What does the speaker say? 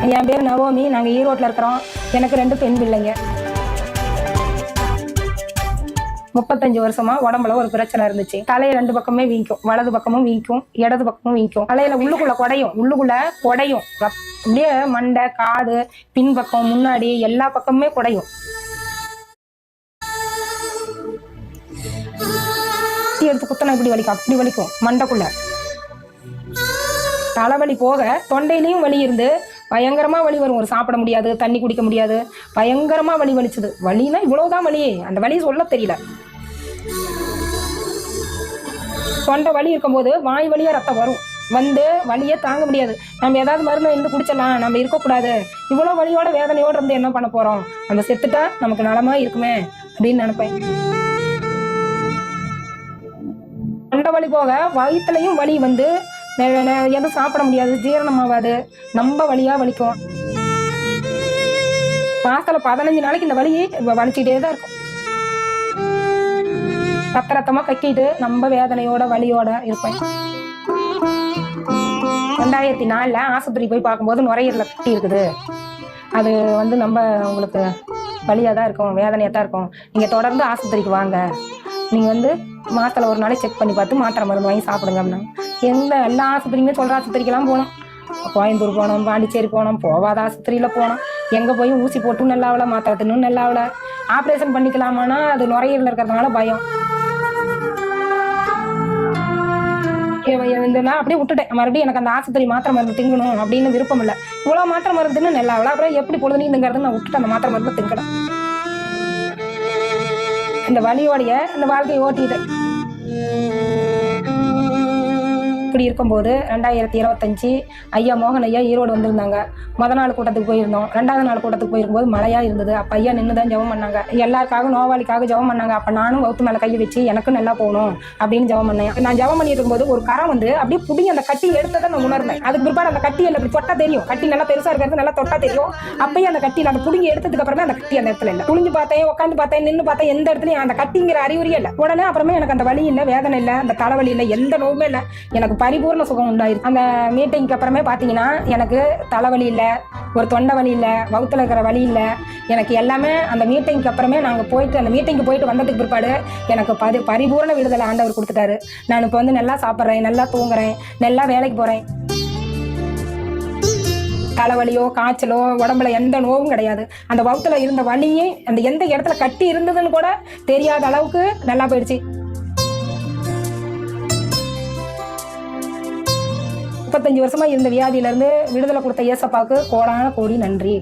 என் பேர் நவோமி. நாங்கள் ஈரோட்டில் இருக்கிறோம். எனக்கு 2 பெண் பிள்ளைங்க. 35 வருஷமா உடம்புல ஒரு பிரச்சனை இருந்துச்சு. தலையை 2 பக்கமே வீங்கும், வலது பக்கமும் வீங்கும், இடது பக்கமும் வீங்கும். தலையில உள்ளுக்குள்ள குடையும் அப்படியே மண்டை, காது, பின்பக்கம், முன்னாடி எல்லா பக்கமுமே குடையும். எடுத்து குத்தனை இப்படி வலிக்கும், அப்படி வலிக்கும் மண்டைக்குள்ள. தலைவலி போக தொண்டையிலையும் வலி இருந்து பயங்கரமா வலி வரும். ஒரு சாப்பிட முடியாது, தண்ணி குடிக்க முடியாது, பயங்கரமா வலி வலிச்சுது. வலினா இவ்வளவுதான் வலி, அந்த வலி சொல்ல தெரியல. தொண்டை வலி இருக்கும்போது வாய் வழியா ரத்தம் வரும். வந்து வலியே தாங்க முடியாது. நம்ம ஏதாவது மருந்து இருந்து குடிச்சிடலாம், நம்ம இருக்கக்கூடாது. இவ்வளோ வலியோட வேதனையோடு இருந்து என்ன பண்ண போறோம்? நம்ம செத்துட்டா நமக்கு நலமா இருக்குமே அப்படின்னு நினைப்பேன். தொண்டை வலி போக வயிற்றுலையும் வலி வந்து எதுவும் சாப்பிட முடியாது, ஜீரணமாகாது, நம்ம வலியா வலிக்கும். மாசத்துல 15 நாளைக்கு இந்த வலி வலிச்சுக்கிட்டே தான் இருக்கும். ரத்தமா கக்கிட்டு நம்ம வேதனையோட வலியோட இருப்பேன். 2004 ஆஸ்பத்திரி போய் பார்க்கும்போது நுரையீரல கட்டி இருக்குது. அது வந்து நம்ம உங்களுக்கு வலியாக தான் இருக்கும், வேதனையாக தான் இருக்கும். நீங்கள் தொடர்ந்து ஆஸ்பத்திரிக்கு வாங்க, நீங்கள் வந்து மாசத்துல ஒரு நாளைக்கு செக் பண்ணி பார்த்து மாத்திரை மருந்து வாங்கி சாப்பிடுங்க அப்படின்னா. எல்லா ஆஸ்பத்திரியுமே சொல்கிற ஆஸ்பத்திரிக்கெல்லாம் போனோம். கோயம்புத்தூர் போனோம், பாண்டிச்சேரி போனோம், போகாத ஆஸ்பத்திரியில் போனோம். எங்கே போய் ஊசி போட்டும் நல்லாவல, மாத்திரை தின்னும் நல்லாவல. ஆப்ரேஷன் பண்ணிக்கலாமான்னா அது நுரையீரல் இருக்கிறதுனால பயம். அப்படியே விட்டுட்டேன். மறுபடியும் எனக்கு அந்த ஆஸ்பத்திரி மாத்திரை மருந்து திங்கணும் அப்படின்னு விருப்பம் இல்லை. இவ்வளோ மாத்திரை மருந்து தின்னு நல்லாவல, அப்புறம் எப்படி பொழுதுங்கிறது நான் விட்டுட்டு அந்த மாத்திரை மருந்து திங்கணும். இந்த வலியோடைய இந்த வாழ்க்கையை ஓட்டிட்டேன். இப்படி இருக்கும்போது 2025 ஐயா மோகன் ஐயா ஈரோடு வந்திருந்தாங்க. நாள் கூட்டத்துக்கு போயிருந்தோம். 2வது நாள் கூட்டத்துக்கு போயிருக்கும்போது மழையா இருந்தது. அப்போ ஐயா நின்று தான் ஜெபம் பண்ணாங்க. எல்லாருக்காக நோவாளிக்காக ஜெபம் பண்ணாங்க. அப்போ நானும் வகுத்து மேலே கையை வச்சு எனக்கும் நல்லா போகணும் அப்படின்னு ஜெபம் பண்ணேன். நான் ஜெபம் பண்ணிட்டு இருக்கும்போது ஒரு கரம் வந்து அப்படியே புடிங்கி அந்த கட்டி எடுத்ததை நான் உணர்ந்தேன். அதுக்கு பிற்பாடு அந்த கட்டி அப்படி தொட்டா தெரியும். கட்டி நல்லா பெருசா இருக்கிறது நல்லா தொட்டா தெரியும். அப்பயே அந்த கட்டியில் அந்த புடுங்கி எடுத்ததுக்கு அப்புறமே அந்த கட்டி அந்த இடத்துல இல்லை. புளிஞ்சு பார்த்தேன், உட்காந்து பார்த்தேன், நின்று பார்த்தேன், எந்த இடத்துலையும் அந்த கட்டிங்கிற அறிகுறியே இல்லை. உடனே அப்புறமே எனக்கு அந்த வலி இல்லை, வேதனை இல்லை, அந்த தலைவலி இல்லை, எந்த நோவுமே இல்லை. எனக்கு பரிபூர்ண சுகம் உண்டாயிருக்கு. அந்த மீட்டிங்க்கு அப்புறமே பார்த்தீங்கன்னா எனக்கு தலைவலி இல்லை, ஒரு தொண்டை வலி இல்லை, வவுத்துல இருக்கிற வலி இல்லை. எனக்கு எல்லாமே அந்த மீட்டிங்க்கு அப்புறமே நாங்கள் போயிட்டு அந்த மீட்டிங்க்கு போயிட்டு வந்ததுக்கு பிற்பாடு எனக்கு பரிபூர்ண விடுதலை ஆண்டவர் கொடுத்துட்டாரு. நான் இப்போ வந்து நல்லா சாப்பிட்றேன், நல்லா தூங்குறேன், நல்லா வேலைக்கு போகிறேன். தலைவலியோ காய்ச்சலோ உடம்புல எந்த நோவும் கிடையாது. அந்த வவுத்துல இருந்த வலியே அந்த எந்த இடத்துல கட்டி இருந்ததுன்னு கூட தெரியாத அளவுக்கு நல்லா போயிடுச்சு. 35 வருஷமா இருந்த வியாதியிலிருந்து விடுதலை கொடுத்த இயேசப்பாவுக்கு கோடான கோடி நன்றி.